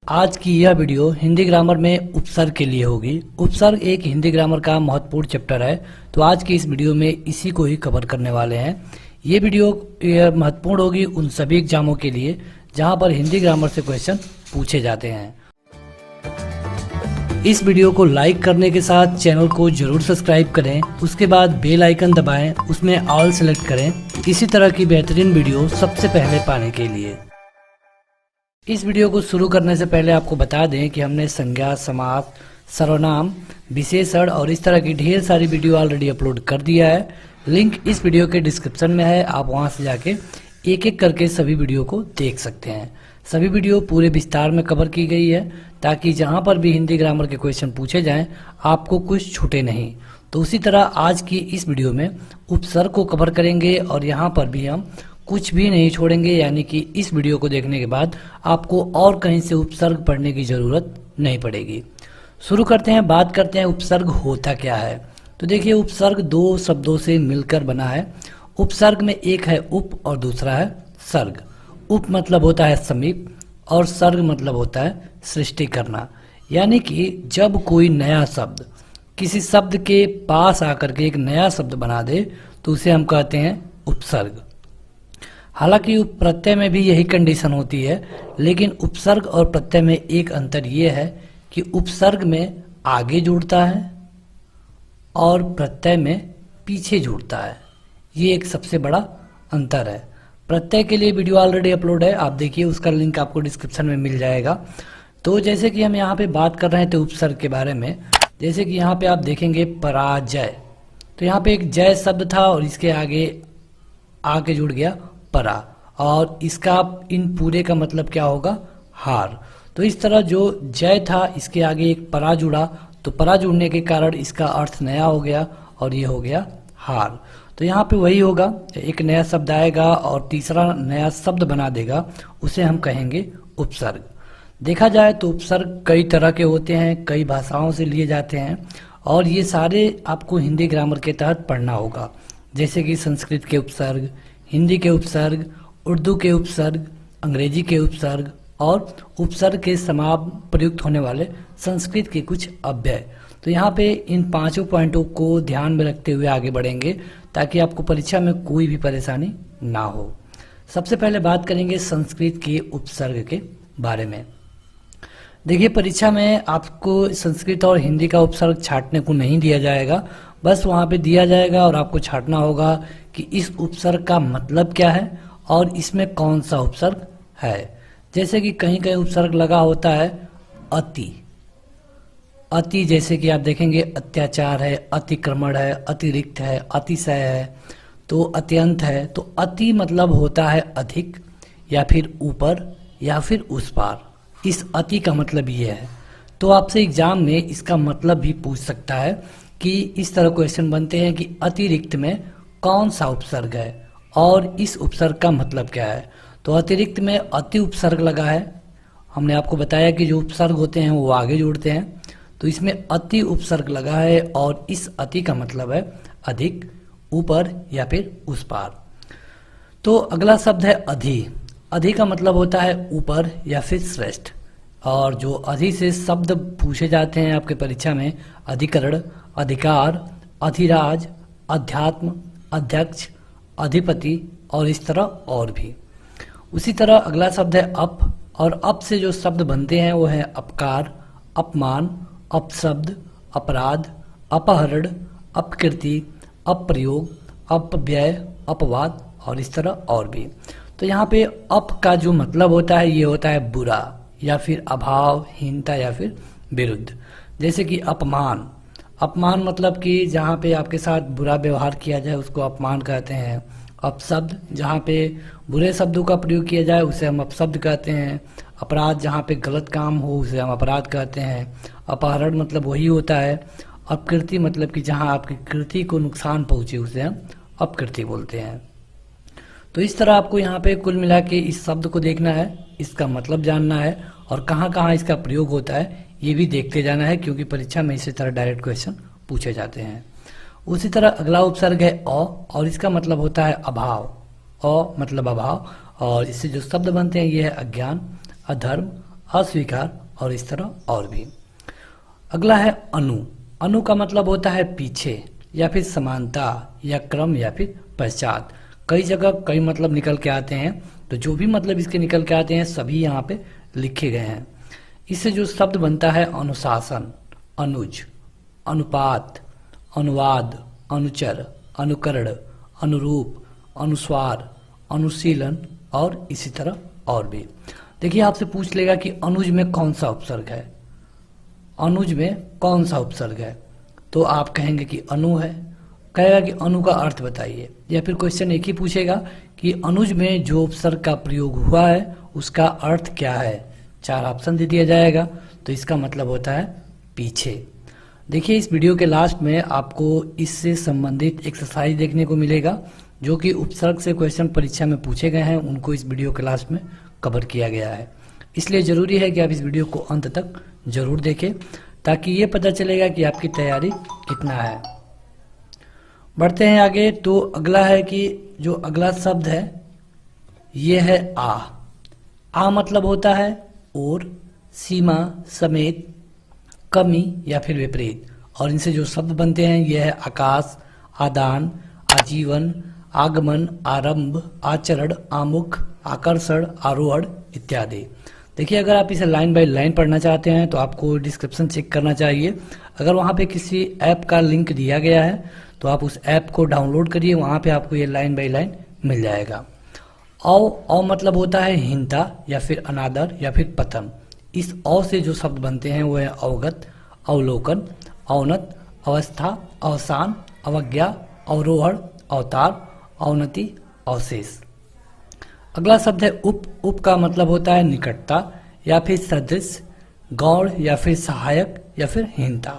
आज की यह वीडियो हिंदी ग्रामर में उपसर्ग के लिए होगी। उपसर्ग एक हिंदी ग्रामर का महत्वपूर्ण चैप्टर है, तो आज की इस वीडियो में इसी को ही कवर करने वाले हैं। ये वीडियो महत्वपूर्ण होगी उन सभी एग्जामों के लिए जहां पर हिंदी ग्रामर से क्वेश्चन पूछे जाते हैं। इस वीडियो को लाइक करने के साथ चैनल को जरूर सब्सक्राइब करें, उसके बाद बेल आइकन दबाएं, उसमें ऑल सेलेक्ट करें इसी तरह की बेहतरीन वीडियो सबसे पहले पाने के लिए। इस वीडियो को शुरू करने से पहले आपको बता दें कि हमने संज्ञा, समास, सर्वनाम, विशेषण और इस तरह की ढेर सारी वीडियो ऑलरेडी अपलोड कर दिया है। लिंक इस वीडियो के डिस्क्रिप्शन में है, आप वहां से जाके एक एक करके सभी वीडियो को देख सकते हैं। सभी वीडियो पूरे विस्तार में कवर की गई है ताकि जहां पर भी हिंदी ग्रामर के क्वेश्चन पूछे जाएं आपको कुछ छूटे नहीं। तो उसी तरह आज की इस वीडियो में उपसर्ग को कवर करेंगे और यहाँ पर भी हम कुछ भी नहीं छोड़ेंगे, यानी कि इस वीडियो को देखने के बाद आपको और कहीं से उपसर्ग पढ़ने की जरूरत नहीं पड़ेगी। शुरू करते हैं, बात करते हैं उपसर्ग होता क्या है। तो देखिए, उपसर्ग दो शब्दों से मिलकर बना है। उपसर्ग में एक है उप और दूसरा है सर्ग। उप मतलब होता है समीप और सर्ग मतलब होता है सृष्टि करना, यानी कि जब कोई नया शब्द किसी शब्द के पास आकर के एक नया शब्द बना दे तो उसे हम कहते हैं उपसर्ग। हालांकि प्रत्यय में भी यही कंडीशन होती है, लेकिन उपसर्ग और प्रत्यय में एक अंतर यह है कि उपसर्ग में आगे जुड़ता है और प्रत्यय में पीछे जुड़ता है। ये एक सबसे बड़ा अंतर है। प्रत्यय के लिए वीडियो ऑलरेडी अपलोड है, आप देखिए, उसका लिंक आपको डिस्क्रिप्शन में मिल जाएगा। तो जैसे कि हम यहाँ पे बात कर रहे थे उपसर्ग के बारे में, जैसे कि यहाँ पे आप देखेंगे पराजय, तो यहाँ पे एक जय शब्द था और इसके आगे जुड़ गया परा, और इसका इन पूरे का मतलब क्या होगा, हार। तो इस तरह जो जय था इसके आगे एक परा जुड़ा, तो परा जुड़ने के कारण इसका अर्थ नया हो गया और ये हो गया हार। तो यहाँ पे वही होगा, एक नया शब्द आएगा और तीसरा नया शब्द बना देगा, उसे हम कहेंगे उपसर्ग। देखा जाए तो उपसर्ग कई तरह के होते हैं, कई भाषाओं से लिए जाते हैं और ये सारे आपको हिंदी ग्रामर के तहत पढ़ना होगा। जैसे कि संस्कृत के उपसर्ग, हिंदी के उपसर्ग, उर्दू के उपसर्ग, अंग्रेजी के उपसर्ग और उपसर्ग के समाप्त प्रयुक्त होने वाले संस्कृत के कुछ अव्यय। तो यहाँ पे इन पांचों पॉइंटों को ध्यान में रखते हुए आगे बढ़ेंगे ताकि आपको परीक्षा में कोई भी परेशानी ना हो। सबसे पहले बात करेंगे संस्कृत के उपसर्ग के बारे में। देखिए, परीक्षा में आपको संस्कृत और हिंदी का उपसर्ग छांटने को नहीं दिया जाएगा, बस वहां पे दिया जाएगा और आपको छांटना होगा कि इस उपसर्ग का मतलब क्या है और इसमें कौन सा उपसर्ग है। जैसे कि कहीं कहीं उपसर्ग लगा होता है अति। अति जैसे कि आप देखेंगे अत्याचार है, अतिक्रमण है, अतिरिक्त है, अतिशय है, तो अत्यंत है। तो अति मतलब होता है अधिक या फिर ऊपर या फिर उस पार। इस अति का मतलब ये है। तो आपसे एग्जाम में इसका मतलब भी पूछ सकता है कि इस तरह क्वेश्चन बनते हैं कि अतिरिक्त में कौन सा उपसर्ग है और इस उपसर्ग का मतलब क्या है। तो अतिरिक्त में अति उपसर्ग लगा है। हमने आपको बताया कि जो उपसर्ग होते हैं वो आगे जोड़ते हैं, तो इसमें अति उपसर्ग लगा है और इस अति का मतलब है अधिक, ऊपर या फिर उस पार। तो अगला शब्द है अधि। अधि का मतलब होता है ऊपर या फिर श्रेष्ठ। और जो अधि से शब्द पूछे जाते हैं आपके परीक्षा में, अधिकरण, अधिकार, अधिराज, अध्यात्म, अध्यक्ष, अधिपति और इस तरह और भी। उसी तरह अगला शब्द है अप, और अप से जो शब्द बनते हैं वो है अपकार, अपमान, अपशब्द, अपराध, अपहरण, अपकीर्ति, अप्रयोग, अपव्यय, अपवाद और इस तरह और भी। तो यहाँ पे अप का जो मतलब होता है ये होता है बुरा या फिर अभाव, हीनता या फिर विरुद्ध। जैसे कि अपमान। अपमान मतलब कि जहाँ पे आपके साथ बुरा व्यवहार किया जाए उसको अपमान कहते हैं। अपशब्द, जहाँ पे बुरे शब्दों का प्रयोग किया जाए उसे हम अपशब्द कहते हैं। अपराध, जहाँ पे गलत काम हो उसे हम अपराध कहते हैं। अपहरण मतलब वही होता है। अपकीर्ति मतलब कि जहाँ आपकी कीर्ति को नुकसान पहुंचे उसे हम अपकीर्ति बोलते हैं। तो इस तरह आपको यहाँ पे कुल मिला के इस शब्द को देखना है, इसका मतलब जानना है और कहाँ कहाँ इसका प्रयोग होता है ये भी देखते जाना है, क्योंकि परीक्षा में इसी तरह डायरेक्ट क्वेश्चन पूछे जाते हैं। उसी तरह अगला उपसर्ग है अ, और इसका मतलब होता है अभाव। अ मतलब अभाव, और इससे जो शब्द बनते हैं ये है अज्ञान, अधर्म, अस्वीकार और इस तरह और भी। अगला है अनु। अनु का मतलब होता है पीछे या फिर समानता या क्रम या फिर पश्चात। कई जगह कई मतलब निकल के आते हैं, तो जो भी मतलब इसके निकल के आते हैं सभी यहाँ पे लिखे गए हैं। इससे जो शब्द बनता है अनुशासन, अनुज, अनुपात, अनुवाद, अनुचर, अनुकरण, अनुरूप, अनुस्वार, अनुशीलन और इसी तरह और भी। देखिए आपसे पूछ लेगा कि अनुज में कौन सा उपसर्ग है, अनुज में कौन सा उपसर्ग है, तो आप कहेंगे कि अनु है। कहेगा कि अनु का अर्थ बताइए, या फिर क्वेश्चन एक ही पूछेगा कि अनुज में जो उपसर्ग का प्रयोग हुआ है उसका अर्थ क्या है। 4 ऑप्शन दे दिया जाएगा, तो इसका मतलब होता है पीछे। देखिए इस वीडियो के लास्ट में आपको इससे संबंधित एक्सरसाइज देखने को मिलेगा, जो कि उपसर्ग से क्वेश्चन परीक्षा में पूछे गए हैं, उनको इस वीडियो के लास्ट में कवर किया गया है। इसलिए जरूरी है कि आप इस वीडियो को अंत तक जरूर देखें, ताकि ये पता चलेगा कि आपकी तैयारी कितना है। बढ़ते हैं आगे। तो अगला है कि जो अगला शब्द है ये है आ। आ मतलब होता है और, सीमा, समेत, कमी या फिर विपरीत। और इनसे जो शब्द बनते हैं ये है आकाश, आदान, आजीवन, आगमन, आरंभ, आचरण, आमुख, आकर्षण, आरोहण इत्यादि। देखिए अगर आप इसे लाइन बाय लाइन पढ़ना चाहते हैं तो आपको डिस्क्रिप्शन चेक करना चाहिए। अगर वहाँ पे किसी ऐप का लिंक दिया गया है तो आप उस ऐप को डाउनलोड करिए, वहाँ पे आपको ये लाइन बाय लाइन मिल जाएगा। औ मतलब होता है हीनता या फिर अनादर या फिर पतन। इस औ से जो शब्द बनते हैं वो है अवगत, अवलोकन, अवनत, अवस्था, अवसान, अवज्ञा, अवरोहण, अवतार, अवनति, अवशेष। अगला शब्द है उप। उप का मतलब होता है निकटता या फिर सदृश, गौण या फिर सहायक या फिर हीनता।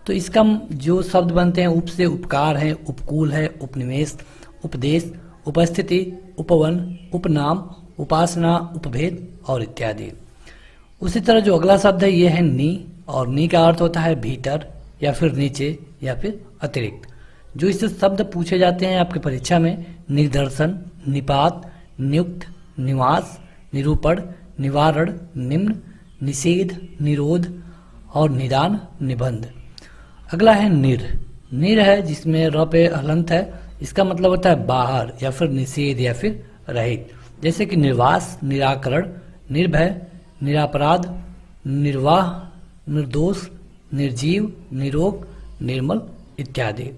तो इसका जो शब्द बनते हैं उप से उपकार है, उपकूल है, उपनिवेश, उपदेश, उपस्थिति, उपवन, उपनाम, उपासना, उपभेद और इत्यादि। उसी तरह जो अगला शब्द है ये है नी। और नी का अर्थ होता है भीतर या फिर नीचे या फिर अतिरिक्त। जो इससे शब्द पूछे जाते हैं आपके परीक्षा में, निदर्शन, निपात, नियुक्त, निवास, निरूपण, निवारण, निम्न, निषेध, निरोध और निदान, निबंध। अगला है निर। निर है जिसमें र पे हलंत है। इसका मतलब होता है बाहर या फिर निषेध या फिर रहित। जैसे कि निर्वास, निराकरण, निर्भय, निरापराध, निर्वाह, निर्दोष, निर्जीव, निरोग, निर्मल इत्यादि।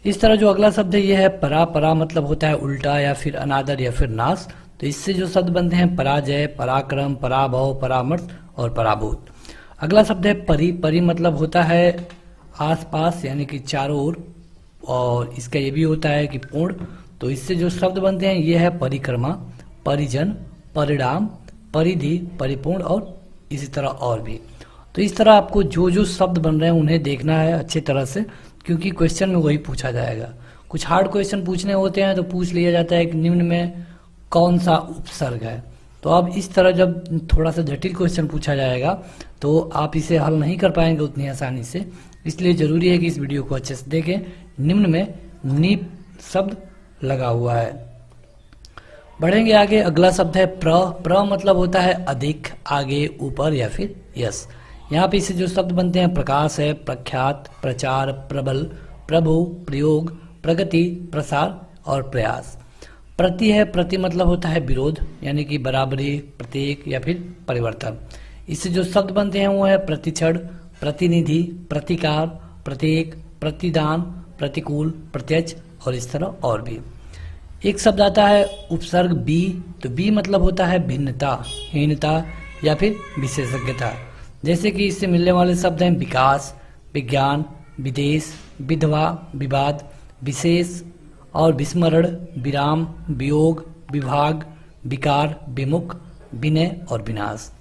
इस तरह जो अगला शब्द है यह है परा। परा मतलब होता है उल्टा या फिर अनादर या फिर नाश। तो इससे जो शब्द बनते हैं पराजय, पराक्रम, पराभव, परामर्श और पराभूत। अगला शब्द है परि। परि मतलब होता है आसपास यानी कि चारों ओर, और इसका ये भी होता है कि पूर्ण। तो इससे जो शब्द बनते हैं ये है परिक्रमा, परिजन, परिणाम, परिधि, परिपूर्ण और इसी तरह और भी। तो इस तरह आपको जो जो शब्द बन रहे हैं उन्हें देखना है अच्छी तरह से, क्योंकि क्वेश्चन में वही पूछा जाएगा। कुछ हार्ड क्वेश्चन पूछने होते हैं तो पूछ लिया जाता है कि निम्न में कौन सा उपसर्ग है। तो अब इस तरह जब थोड़ा सा जटिल क्वेश्चन पूछा जाएगा तो आप इसे हल नहीं कर पाएंगे उतनी आसानी से। इसलिए जरूरी है कि इस वीडियो को अच्छे से देखें। निम्न में नी शब्द लगा हुआ है। बढ़ेंगे आगे। अगला शब्द है प्र। प्र मतलब होता है अधिक, आगे, ऊपर या फिर यश। यहाँ पे इससे जो शब्द बनते हैं प्रकाश है, प्रख्यात, प्रचार, प्रबल, प्रभु, प्रयोग, प्रगति, प्रसार और प्रयास। प्रति है। प्रति मतलब होता है विरोध यानी कि बराबरी, प्रत्येक या फिर परिवर्तन। इससे जो शब्द बनते हैं वो है प्रतिक्षण, प्रतिनिधि, प्रतिकार, प्रत्येक, प्रतिदान, प्रतिकूल, प्रत्यक्ष और इस तरह और भी। एक शब्द आता है उपसर्ग बी। तो बी मतलब होता है भिन्नता, हीनता या फिर विशेषज्ञता। जैसे कि इससे मिलने वाले शब्द हैं विकास, विज्ञान, विदेश, विधवा, विवाद, विशेष और विस्मरण, विराम, वियोग, विभाग, विकार, विमुख, विनय और विनाश।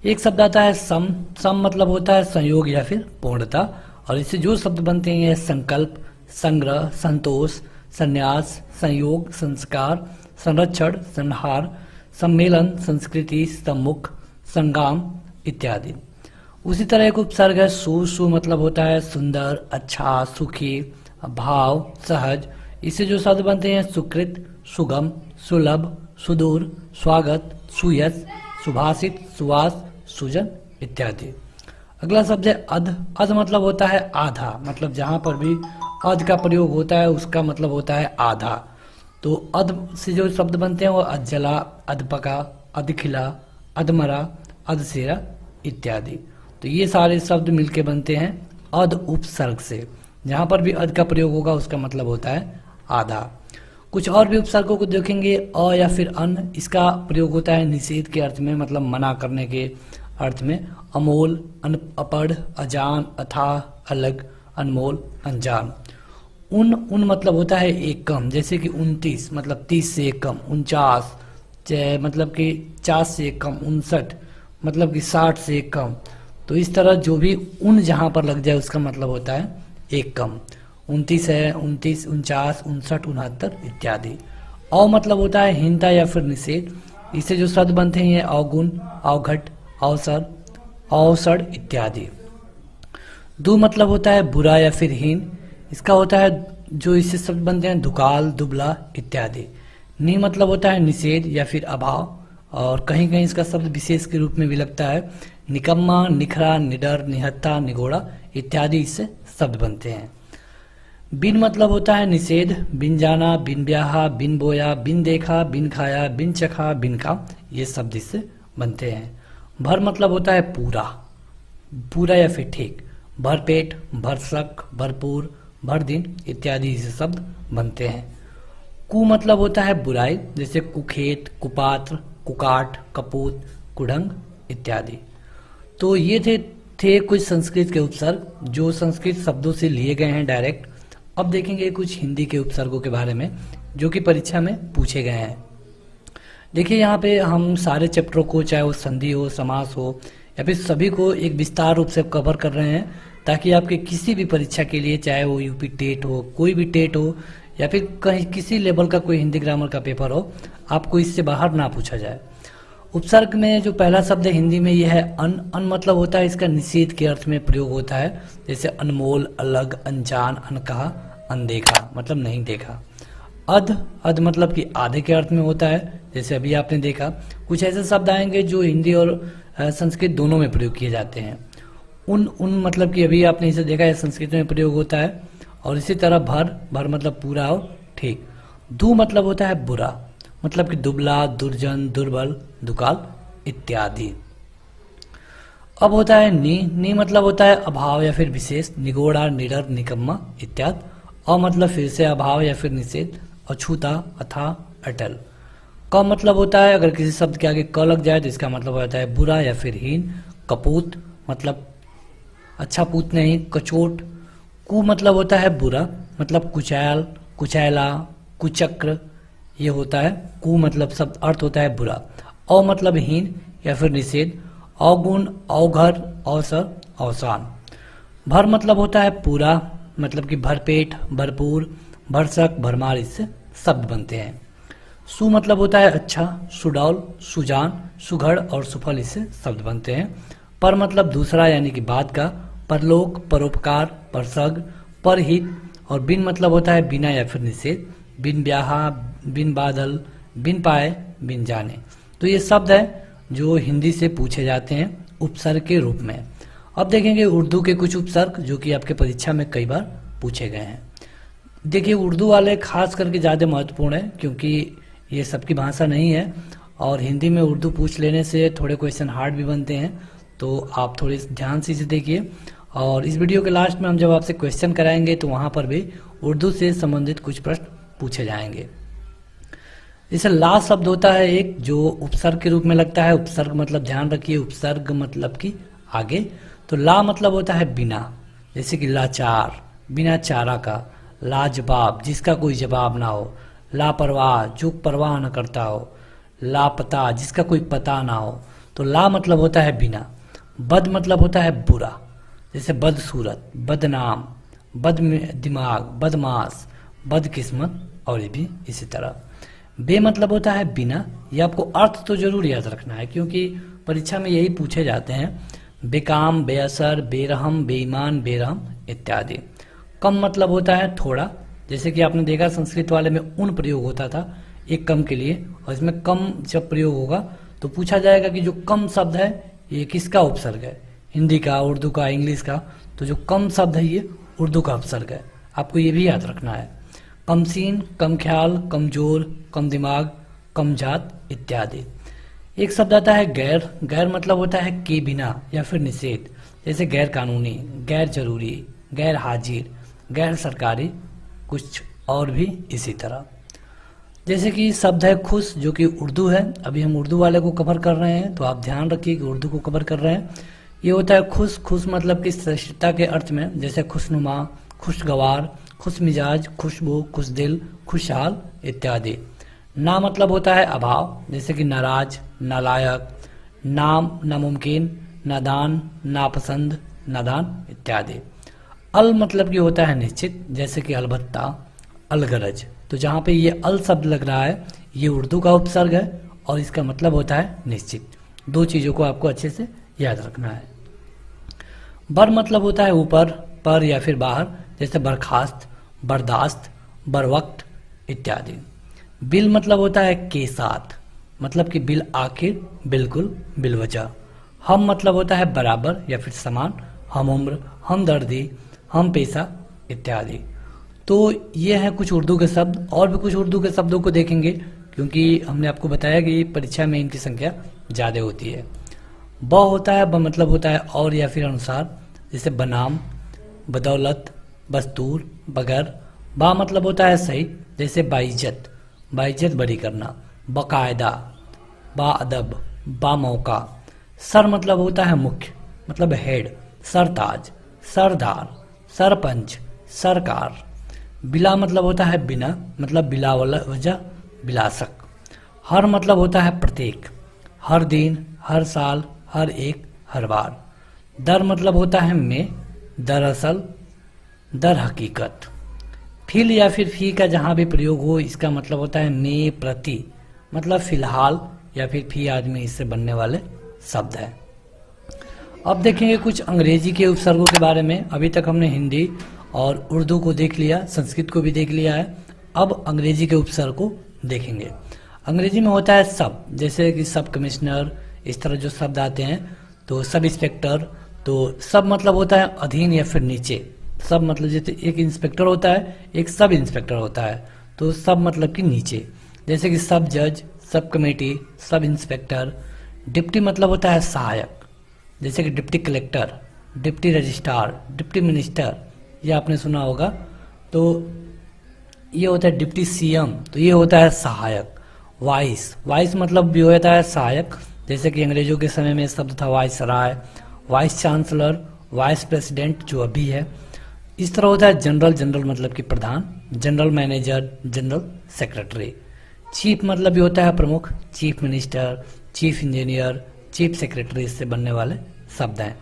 एक शब्द आता है सम। सम मतलब होता है संयोग या फिर पूर्णता। और इससे जो शब्द बनते हैं ये संकल्प, संग्रह, संतोष, संन्यास, संयोग, संस्कार, संरक्षण, संहार, सम्मेलन, संस्कृति, सम्मुख, संगाम इत्यादि। उसी तरह एक उपसर्ग है सु। सु मतलब होता है सुंदर, अच्छा, सुखी, भाव, सहज। इससे जो शब्द बनते हैं सुकृत, सुगम, सुलभ, सुदूर, स्वागत, सुयश, सुभाषित, सुवास, सूजन इत्यादि। अगला शब्द है अध। अध मतलब होता है आधा, मतलब जहां पर भी अध का प्रयोग होता है उसका मतलब होता है आधा। तो अध से जो शब्द बनते हैं वो अधजला, अधपका, अधखिला, अधमरा, अधसेरा इत्यादि। तो ये सारे शब्द मिलके बनते हैं अध उपसर्ग से। जहां पर भी अध का प्रयोग होगा उसका मतलब होता है आधा। कुछ और भी उपसर्गों को देखेंगे। अ या फिर अन, इसका प्रयोग होता है निषेध के अर्थ में, मतलब मना करने के अर्थ में। अमोल, अपढ़, अजान, अथाह, अलग, अनमोल, अनजान। उन मतलब होता है एक कम, जैसे कि 29 मतलब 30 से एक कम, 49 मतलब कि 50 से एक कम, 59 मतलब कि 60 से एक कम। तो इस तरह जो भी उन जहां पर लग जाए उसका मतलब होता है एक कम। 29 है, 29, 49, 59, 69 इत्यादि। अव मतलब होता है हीनता या फिर निषेध। इससे जो शब्द बनते हैं ये अवगुण, अवघट, अवसर, अवसर इत्यादि। दु मतलब होता है बुरा या फिर हीन। इसका होता है जो इससे शब्द बनते हैं दुकाल, दुबला इत्यादि। नि मतलब होता है निषेध या फिर अभाव, और कहीं कहीं इसका शब्द विशेष के रूप में भी लगता है। निकम्मा, निखरा, निडर, निहत्था, निगोड़ा इत्यादि इससे शब्द बनते हैं। बिन मतलब होता है निषेध। बिन जाना, बिन ब्याहा, बिन बोया, बिन देखा, बिन खाया, बिन चखा, बिन का, ये शब्द इससे बनते हैं। भर मतलब होता है पूरा, पूरा या फिर ठीक। भरपेट, भरसक, भरपूर, भर दिन इत्यादि इससे शब्द बनते हैं। कु मतलब होता है बुराई, जैसे कुखेत, कुपात्र, कुकाट, कपूत, कुढ़ंग इत्यादि। तो ये थे कुछ संस्कृत के उपसर्ग जो संस्कृत शब्दों से लिए गए हैं डायरेक्ट। अब देखेंगे कुछ हिंदी के उपसर्गों के बारे में जो कि परीक्षा में पूछे गए हैं। देखिए यहाँ पे हम सारे चैप्टरों को, चाहे वो संधि हो, समास हो या फिर सभी को एक विस्तार रूप से कवर कर रहे हैं, ताकि आपके किसी भी परीक्षा के लिए, चाहे वो यूपी टेट हो, कोई भी टेट हो या फिर कहीं किसी लेवल का कोई हिंदी ग्रामर का पेपर हो, आपको इससे बाहर ना पूछा जाए। उपसर्ग में जो पहला शब्द है हिंदी में यह है अन। अन मतलब होता है इसका निषेध के अर्थ में प्रयोग होता है, जैसे अनमोल, अलग, अनजान, अनकहा, अनदेखा मतलब नहीं देखा। अध, अध मतलब कि आधे के अर्थ में होता है, जैसे अभी आपने देखा। कुछ ऐसे शब्द आएंगे जो हिंदी और संस्कृत दोनों में प्रयोग किए जाते हैं। उन मतलब कि अभी आपने इसे देखा है संस्कृत में प्रयोग होता है। और इसी तरह भर, भर मतलब पूरा और ठीक। दु मतलब होता है बुरा, मतलब कि दुबला, दुर्जन, दुर्बल, दुकाल इत्यादि। अब होता है नी मतलब होता है अभाव या फिर विशेष, निगोड़ा, निडर, निकम्मा इत्यादि। अ मतलब फिर से अभाव या फिर निषेध, अछूता, अथा, अटल। क मतलब होता है अगर किसी शब्द के आगे क लग जाए तो इसका मतलब होता है बुरा या फिर हीन। कपूत मतलब अच्छा पूत नहीं, कचोट। कु मतलब होता है बुरा, मतलब कुचैल, कुचैला, कुचक्र, ये होता है कु मतलब शब्द अर्थ होता है बुरा। अ मतलब हीन या फिर निषेध, अवगुण, अवघर, अवसर, अवसान। भर मतलब होता है पूरा, मतलब कि भरपेट, भरपूर, भरसक, भरमार इससे शब्द बनते हैं। सु मतलब होता है अच्छा, सुडौल, सुजान, सुघड़ और सुफल इससे शब्द बनते हैं। पर मतलब दूसरा यानी कि बाद का, परलोक, परोपकार, परसग, परहित। और बिन मतलब होता है बिना या फिर निषेध, बिन ब्याहा, बिन बादल, बिन पाए, बिन जाने। तो ये शब्द है जो हिंदी से पूछे जाते हैं उपसर्ग के रूप में। अब देखेंगे उर्दू के कुछ उपसर्ग जो कि आपके परीक्षा में कई बार पूछे गए हैं। देखिए उर्दू वाले खास करके ज़्यादा महत्वपूर्ण है क्योंकि ये सबकी भाषा नहीं है, और हिंदी में उर्दू पूछ लेने से थोड़े क्वेश्चन हार्ड भी बनते हैं, तो आप थोड़े ध्यान से इसे देखिए। और इस वीडियो के लास्ट में हम जब आपसे क्वेश्चन कराएंगे तो वहाँ पर भी उर्दू से संबंधित कुछ प्रश्न पूछे जाएंगे। जैसे ला शब्द होता है एक जो उपसर्ग के रूप में लगता है। उपसर्ग मतलब ध्यान रखिए, उपसर्ग मतलब कि आगे। तो ला मतलब होता है बिना, जैसे कि लाचार, बिना चारा का। लाजवाब, जिसका कोई जवाब ना हो। लापरवाह, जो परवाह न करता हो। लापता, जिसका कोई पता ना हो। तो ला मतलब होता है बिना। बद मतलब होता है बुरा, जैसे बदसूरत, बदनाम, बद दिमाग, बदमाश, बदकिस्मत और ये भी इसी तरह। बे मतलब होता है बिना। ये आपको अर्थ तो जरूर याद रखना है क्योंकि परीक्षा में यही पूछे जाते हैं। बेकाम, बेअसर, बेरहम, बेईमान, बेरहम इत्यादि। कम मतलब होता है थोड़ा, जैसे कि आपने देखा संस्कृत वाले में उन प्रयोग होता था एक कम के लिए, और इसमें कम जब प्रयोग होगा तो पूछा जाएगा कि जो कम शब्द है ये किसका उपसर्ग है? हिंदी का, उर्दू का, इंग्लिश का। तो जो कम शब्द है ये उर्दू का उपसर्ग है, आपको ये भी याद रखना है। कम सीन, कम ख्याल, कमजोर, कम दिमाग, कम जात इत्यादि। एक शब्द आता है गैर। गैर मतलब होता है के बिना या फिर निषेध, जैसे गैर कानूनी, गैर जरूरी, गैर हाजिर, गैर सरकारी, कुछ और भी इसी तरह। जैसे कि शब्द है खुश, जो कि उर्दू है। अभी हम उर्दू वाले को कवर कर रहे हैं, तो आप ध्यान रखिए कि उर्दू को कवर कर रहे हैं। ये होता है खुश। खुश मतलब कि श्रेष्ठता के अर्थ में, जैसे खुशनुमा, खुशगवार, खुश मिजाज, खुशबू, खुश दिल, खुशहाल इत्यादि। ना मतलब होता है अभाव, जैसे कि नाराज, नालायक, नाम, नामुमकिन, नादान, नापसंद, नादान इत्यादि। अल मतलब कि होता है निश्चित, जैसे कि अलबत्ता, अलगरज। तो जहाँ पे ये अल शब्द लग रहा है ये उर्दू का उपसर्ग है और इसका मतलब होता है निश्चित। दो चीजों को आपको अच्छे से याद रखना है। बर मतलब होता है ऊपर, पर या फिर बाहर, जैसे बर्खास्त, बर्दाश्त, बरवक्त इत्यादि। बिल मतलब होता है के साथ, मतलब कि बिल आखिर, बिल्कुल, बिलवजह। हम मतलब होता है बराबर या फिर समान, हम उम्र, हमदर्दी, हम पेशा इत्यादि। तो ये हैं कुछ उर्दू के शब्द। और भी कुछ उर्दू के शब्दों को देखेंगे, क्योंकि हमने आपको बताया कि परीक्षा में इनकी संख्या ज़्यादा होती है। ब होता है, ब मतलब होता है और या फिर अनुसार, जैसे बनाम, बदौलत, बस्तूर, बगर। बा मतलब होता है सही, जैसे बाइज्जत, बाइज्जत बरी करना, बाकायदा, बाअदब, बामौका। सर मतलब होता है मुख्य, मतलब हेड, सरताज, सरदार, सरपंच, सरकार। बिला मतलब होता है बिना, मतलब बिला वजह, बिलासक। हर मतलब होता है प्रत्येक, हर दिन, हर साल, हर एक, हर बार। दर मतलब होता है में, दरअसल, दर हकीकत। फिल या फिर फी का जहाँ भी प्रयोग हो इसका मतलब होता है में, प्रति, मतलब फिलहाल या फिर फी आदमी इससे बनने वाले शब्द है। अब देखेंगे कुछ अंग्रेजी के उपसर्गों के बारे में। अभी तक हमने हिंदी और उर्दू को देख लिया, संस्कृत को भी देख लिया है। अब अंग्रेजी के उपसर्ग को देखेंगे। अंग्रेजी में होता है सब, जैसे कि सब कमिश्नर, इस तरह जो शब्द आते हैं। तो सब इंस्पेक्टर, तो सब मतलब होता है अधीन या फिर नीचे। सब मतलब जैसे एक इंस्पेक्टर होता है, एक सब इंस्पेक्टर होता है, तो सब मतलब कि नीचे। जैसे कि सब जज, sub committee, sub inspector. Deputy मतलब होता है सहायक, जैसे कि deputy collector, deputy registrar, deputy minister, ये आपने सुना होगा। तो ये होता है डिप्टी सीएम, तो ये होता है सहायक। वाइस, वाइस मतलब भी होता है सहायक, जैसे कि अंग्रेजों के समय में शब्द था viceroy, vice chancellor, vice president जो अभी है। इस तरह होता है जनरल, जनरल मतलब कि प्रधान, general manager, general secretary. Chief मतलब भी होता है प्रमुख, chief minister, chief engineer, chief secretary, इससे बनने वाले शब्द हैं।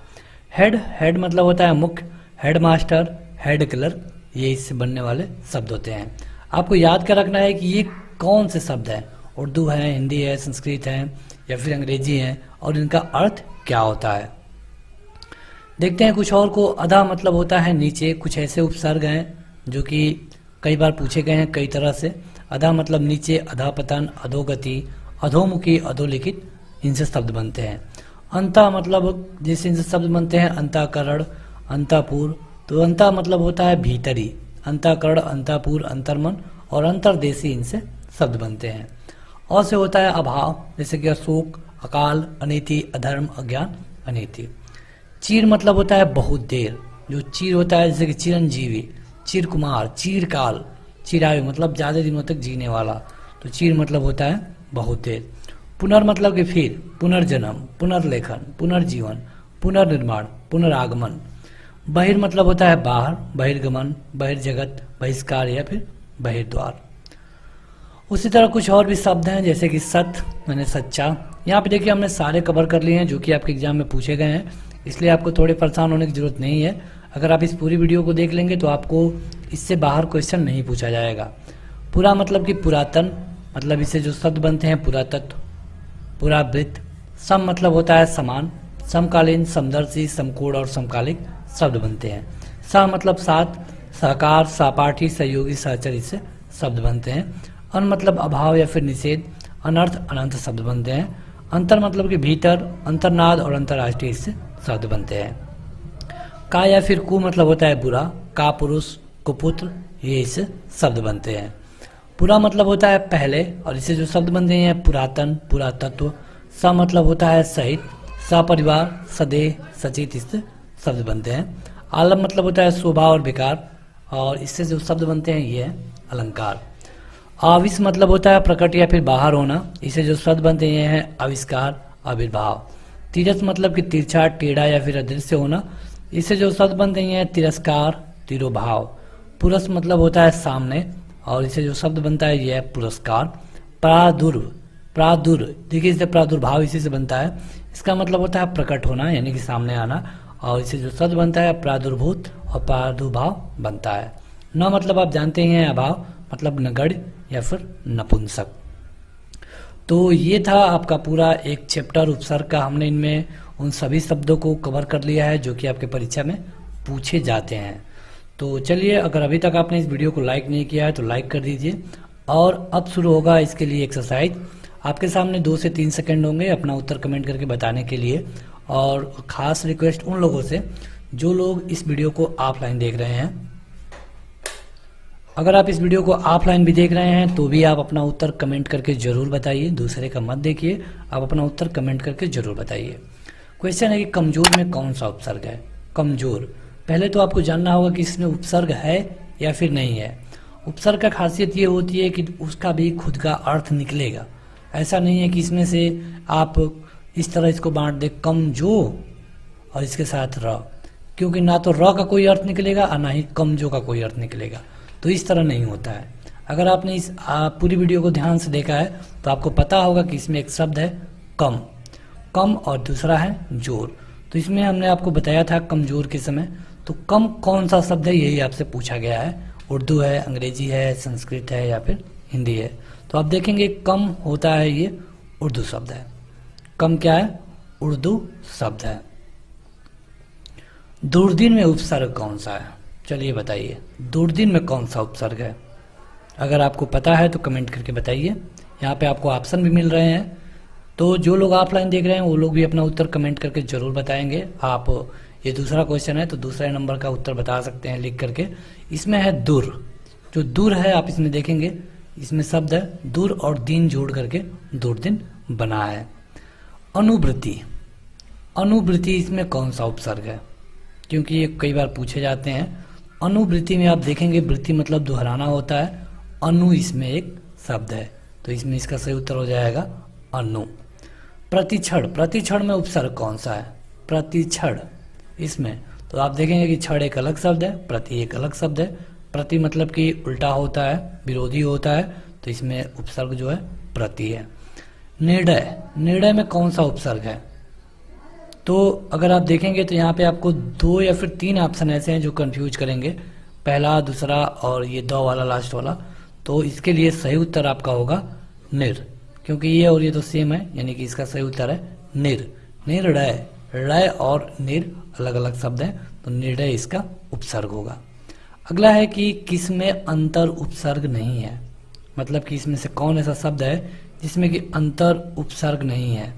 हेड, हेड मतलब होता है मुख्य, हेड मास्टर, हेड क्लर्क, ये इससे बनने वाले शब्द होते हैं। आपको याद कर रखना है कि ये कौन से शब्द हैं, उर्दू है, हिंदी है, संस्कृत है या फिर अंग्रेजी है, और इनका अर्थ क्या होता है। देखते हैं कुछ और को। अधा मतलब होता है नीचे। कुछ ऐसे उपसर्ग हैं जो कि कई बार पूछे गए हैं कई तरह से। अधा मतलब नीचे, अधापतन, अधोगति, अधोमुखी, अधोलिखित, इनसे शब्द बनते हैं। अंता मतलब जैसे इनसे शब्द बनते हैं अंताकरण, अंतापुर। तो अंता मतलब होता है भीतरी, अंताकरण, अंतापुर, अंतर्मन और अंतर्देशी, इनसे शब्द बनते हैं। और से होता है अभाव, जैसे कि अशोक, अकाल, अनीति, अधर्म, अज्ञान, अनीति। चीर मतलब होता है बहुत देर, जो चीर होता है जैसे कि चिरंजीवी, चिरकुमार, चीरकाल, चिरायु मतलब ज्यादा दिनों तक जीने वाला। तो चीर मतलब होता है बहुत देर। पुनर् मतलब कि फिर, पुनर्जन्म, पुनर्लेखन, पुनर्जीवन, पुनर्निर्माण, पुनरागमन। बहिर मतलब होता है बाहर, बहिर्गमन, बहिर्जगत, बहिष्कार या फिर बहिर्द्वार। उसी तरह कुछ और भी शब्द हैं जैसे कि सत मैंने सच्चा। यहाँ पे देखिए हमने सारे कवर कर लिए हैं जो कि आपके एग्जाम में पूछे गए हैं, इसलिए आपको थोड़े परेशान होने की जरूरत नहीं है। अगर आप इस पूरी वीडियो को देख लेंगे तो आपको इससे बाहर क्वेश्चन नहीं पूछा जाएगा। पुरा मतलब कि पुरातन, मतलब इससे जो शब्द बनते हैं पुरातत्व, पुरावृत्त। सम मतलब होता है समान, समकालीन, समदर्शी, समकोण और समकालिक शब्द बनते हैं। सह मतलब साथ, सहकार, सहपाठी, सहयोगी, सहचरी से शब्द बनते हैं। अन मतलब अभाव या फिर निषेध, अनर्थ, अनंत शब्द बनते हैं। अंतर मतलब कि भीतर, अंतर्नाद और अंतर्राष्ट्रीय इससे शब्द बनते हैं। का या फिर कु मतलब होता है बुरा, का पुरुष, कुपुत्र, ये इससे शब्द बनते हैं। पुरा मतलब होता है पहले और इससे जो शब्द बनते हैं पुरातन, पुरातत्व। स मतलब होता है सहित, सपरिवार, सदेह, सचित, इससे शब्द बनते हैं। आलम मतलब होता है स्वभाव और विकार और इससे जो शब्द बनते हैं ये है अलंकार। आविष मतलब होता है प्रकट या फिर बाहर होना, इससे जो शब्द बनते हैं ये है आविष्कार, आविर्भाव। तिरस मतलब कि तिरछा, टेढ़ा या फिर अदृश्य होना, इससे जो शब्द बनते हैं तिरस्कार, तिरोभाव। पुरस मतलब होता है सामने और इससे जो शब्द बनता है यह है पुरस्कार। प्रादुर्भ, प्रादुर देखिए इससे प्रादुर्भाव इसी से बनता है, इसका मतलब होता है प्रकट होना यानी कि सामने आना और इससे जो शब्द बनता है प्रादुर्भूत और प्रादुर्भाव बनता है। न मतलब आप जानते हैं अभाव मतलब नगण्य या फिर नपुंसक। तो ये था आपका पूरा एक चैप्टर उपसर्ग का। हमने इनमें उन सभी शब्दों को कवर कर लिया है जो कि आपके परीक्षा में पूछे जाते हैं। तो चलिए, अगर अभी तक आपने इस वीडियो को लाइक नहीं किया है तो लाइक कर दीजिए। और अब शुरू होगा इसके लिए एक्सरसाइज। आपके सामने 2 से 3 सेकंड होंगे अपना उत्तर कमेंट करके बताने के लिए। और खास रिक्वेस्ट उन लोगों से जो लोग इस वीडियो को ऑफलाइन देख रहे हैं, अगर आप इस वीडियो को ऑफलाइन भी देख रहे हैं तो भी आप अपना उत्तर कमेंट करके जरूर बताइए, दूसरे का मत देखिए, आप अपना उत्तर कमेंट करके जरूर बताइए। क्वेश्चन है कि कमजोर में कौन सा उपसर्ग है। कमजोर, पहले तो आपको जानना होगा कि इसमें उपसर्ग है या फिर नहीं है। उपसर्ग का खासियत ये होती है कि उसका भी खुद का अर्थ निकलेगा। ऐसा नहीं है कि इसमें से आप इस तरह इसको बांट दे कमजोर और इसके साथ र, क्योंकि ना तो र का कोई अर्थ निकलेगा और ना ही कमजो का कोई अर्थ निकलेगा। तो इस तरह नहीं होता है। अगर आपने इस पूरी वीडियो को ध्यान से देखा है तो आपको पता होगा कि इसमें एक शब्द है कम, कम और दूसरा है जोर। तो इसमें हमने आपको बताया था कमजोर के समय। तो कम कौन सा शब्द है यही आपसे पूछा गया है। उर्दू है, अंग्रेजी है, संस्कृत है या फिर हिंदी है। तो आप देखेंगे कम होता है ये उर्दू शब्द है। कम क्या है? उर्दू शब्द है। दूरदीन में उपसर्ग कौन सा है? चलिए बताइए, दूरदीन में कौन सा उपसर्ग है? अगर आपको पता है तो कमेंट करके बताइए। यहाँ पे आपको ऑप्शन भी मिल रहे हैं। तो जो लोग ऑफलाइन देख रहे हैं वो लोग भी अपना उत्तर कमेंट करके जरूर बताएंगे। आप ये दूसरा क्वेश्चन है तो दूसरे नंबर का उत्तर बता सकते हैं लिख करके। इसमें है दूर, जो दूर है आप इसमें देखेंगे इसमें शब्द है दूर और दीन जोड़ करके दूरदीन बना है। अनुवृत्ति, अनुवृत्ति इसमें कौन सा उपसर्ग है? क्योंकि ये कई बार पूछे जाते हैं। अनुवृत्ति में आप देखेंगे वृत्ति मतलब दोहराना होता है, अनु इसमें एक शब्द है तो इसमें इसका सही उत्तर हो जाएगा अनु। प्रतिक्षण, प्रतिक्षण में उपसर्ग कौन सा है? प्रतिक्षण, इसमें तो आप देखेंगे कि क्षण एक अलग शब्द है, प्रति एक अलग शब्द है। प्रति मतलब कि उल्टा होता है, विरोधी होता है, तो इसमें उपसर्ग जो है प्रति है। निर्णय, निर्णय में कौन सा उपसर्ग है? तो अगर आप देखेंगे तो यहाँ पे आपको 2 या फिर 3 ऑप्शन ऐसे हैं जो कंफ्यूज करेंगे, पहला, दूसरा और ये 2 वाला लास्ट वाला। तो इसके लिए सही उत्तर आपका होगा निर, क्योंकि ये और ये तो सेम है, यानी कि इसका सही उत्तर है निर। निर्णय, णय और निर अलग अलग शब्द हैं तो निर्णय इसका उपसर्ग होगा। अगला है कि किस में अंतर उपसर्ग नहीं है, मतलब कि इसमें से कौन ऐसा शब्द है जिसमें कि अंतर उपसर्ग नहीं है,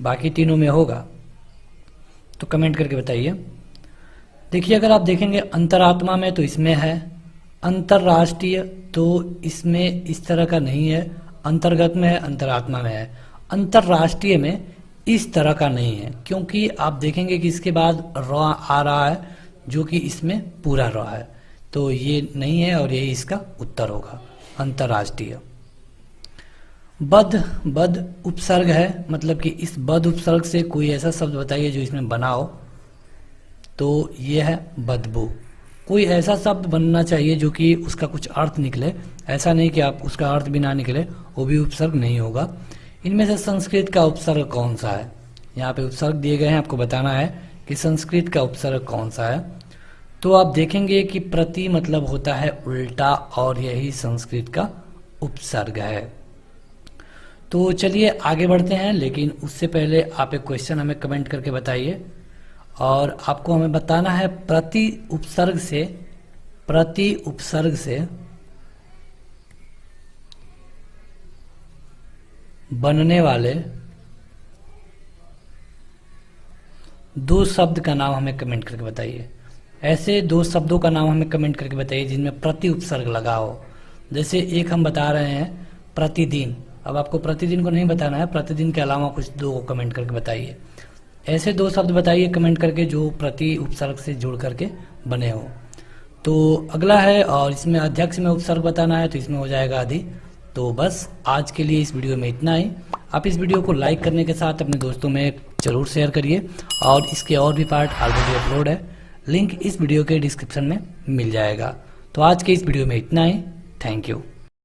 बाकी तीनों में होगा। तो कमेंट करके बताइए। देखिए अगर आप देखेंगे अंतरात्मा में तो इसमें है, अंतरराष्ट्रीय तो इसमें इस तरह का नहीं है, अंतर्गत में है, अंतरात्मा में है। अंतरराष्ट्रीय में इस तरह का नहीं है, क्योंकि आप देखेंगे कि इसके बाद र आ रहा है जो कि इसमें पूरा र है, तो ये नहीं है और यही इसका उत्तर होगा अंतरराष्ट्रीय। बद, बद उपसर्ग है, मतलब कि इस बद उपसर्ग से कोई ऐसा शब्द बताइए जो इसमें बना हो। तो ये है बदबू। कोई ऐसा शब्द बनना चाहिए जो कि उसका कुछ अर्थ निकले, ऐसा नहीं कि आप उसका अर्थ भी ना निकले, वो भी उपसर्ग नहीं होगा। इनमें से संस्कृत का उपसर्ग कौन सा है? यहाँ पे उपसर्ग दिए गए हैं, आपको बताना है कि संस्कृत का उपसर्ग कौन सा है। तो आप देखेंगे कि प्रति मतलब होता है उल्टा और यही संस्कृत का उपसर्ग है। तो चलिए आगे बढ़ते हैं, लेकिन उससे पहले आप एक क्वेश्चन हमें कमेंट करके बताइए और आपको हमें बताना है प्रति उपसर्ग से, प्रति उपसर्ग से बनने वाले दो शब्द का नाम हमें कमेंट करके बताइए। ऐसे दो शब्दों का नाम हमें कमेंट करके बताइए जिनमें प्रति उपसर्ग लगा हो। जैसे एक हम बता रहे हैं प्रतिदिन, अब आपको प्रतिदिन को नहीं बताना है, प्रतिदिन के अलावा कुछ दो को कमेंट करके बताइए। ऐसे दो शब्द बताइए कमेंट करके जो प्रति उपसर्ग से जुड़ करके बने हो। तो अगला है, और इसमें अध्यक्ष में उपसर्ग बताना है, तो इसमें हो जाएगा अधि। तो बस आज के लिए इस वीडियो में इतना ही। आप इस वीडियो को लाइक करने के साथ अपने दोस्तों में जरूर शेयर करिए, और इसके और भी पार्ट ऑलरेडी अपलोड है, लिंक इस वीडियो के डिस्क्रिप्शन में मिल जाएगा। तो आज के इस वीडियो में इतना ही। Thank you.